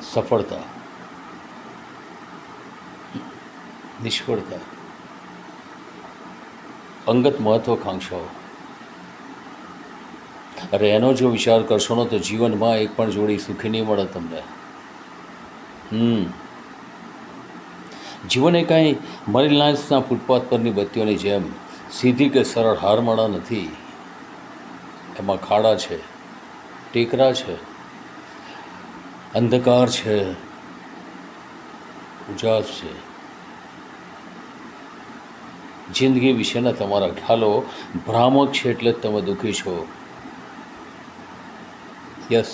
સફળતા, નિષ્ફળતા, અંગત મહત્વાકાંક્ષાઓ. અરે એનો જો વિચાર કરશો ને તો જીવનમાં એક પણ જોડી સુખી નહીં મળે તમને. જીવન એ કાંઈ મરીલાઇન્સના ફૂટપાથ પરની બત્તીઓની જેમ સીધી કે સરળ હારમાળા નથી. એમાં ખાડા છે, ટેકરા છે, અંધકાર છે, ઉજાસ છે. જિંદગી વિશેના તમારા ખ્યાલો ભ્રામક છે, એટલે જ તમે દુઃખી છો. યસ,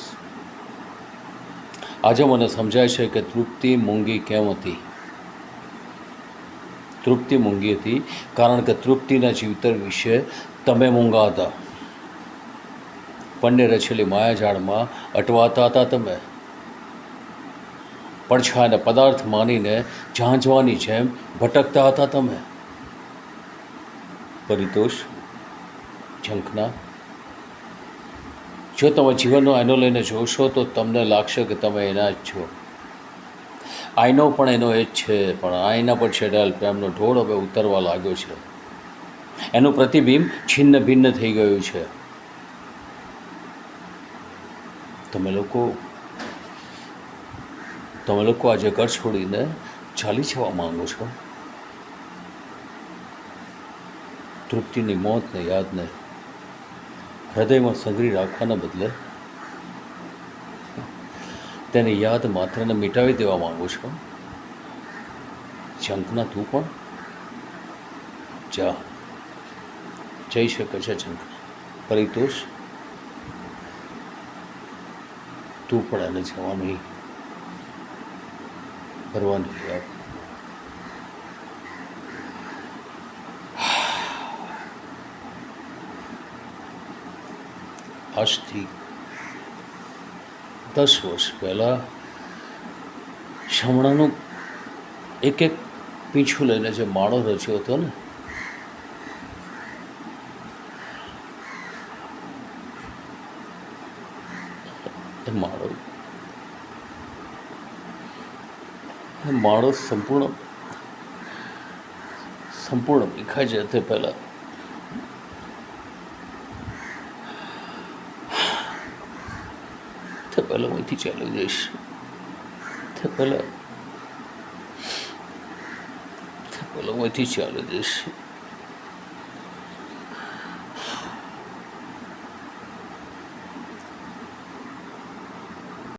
આજે મને સમજાય છે કે તૃપ્તિ મૂંગી કેમ હતી. તૃપ્તિ મૂંગી હતી કારણ કે તૃપ્તિના જીવતર વિશે તમે મૂંગા હતા. પણને રચેલી માયાજાળમાં અટવાતા હતા તમે. પડછાયાને પદાર્થ માનીને ઝાંઝવાની જેમ ભટકતા હતા તમે. પરિતોષ, ઝંખના, જો તમે જીવનનો આઈનો લઈને જોશો તો તમને લાગશે કે તમે એના જ છો. આઈનો પણ એનો એ જ છે, પણ આઈના પર છેડાયેલ પ્રેમનો ઢોળ હવે ઉતરવા લાગ્યો છે. એનું પ્રતિબિંબ છિન્ન ભિન્ન થઈ ગયું છે. તમે લોકો આજે ઘર છોડીને ચાલી જવા માંગો છો. તૃપ્તિની મોતને યાદને હૃદયમાં સંઘરી રાખવાના બદલે તેની યાદ માત્રને મિટાવી દેવા માંગુ છો. ઝંખના, તું પણ જા, જઈ શકે છે ઝંખના. પરિતોષ, તું પણ એને જવાની પરવાનગી આપ. આજથી 10 વર્ષ પહેલાં શમણાનું એક પીછું લઈને જે માળો રચ્યો હતો ને, એ માળો સંપૂર્ણ વિખાઈ જાય તે પહેલાં હું અહીંથી ચાલી જઈશ. તે પહેલાં હું અહીંથી ચાલી જઈશ.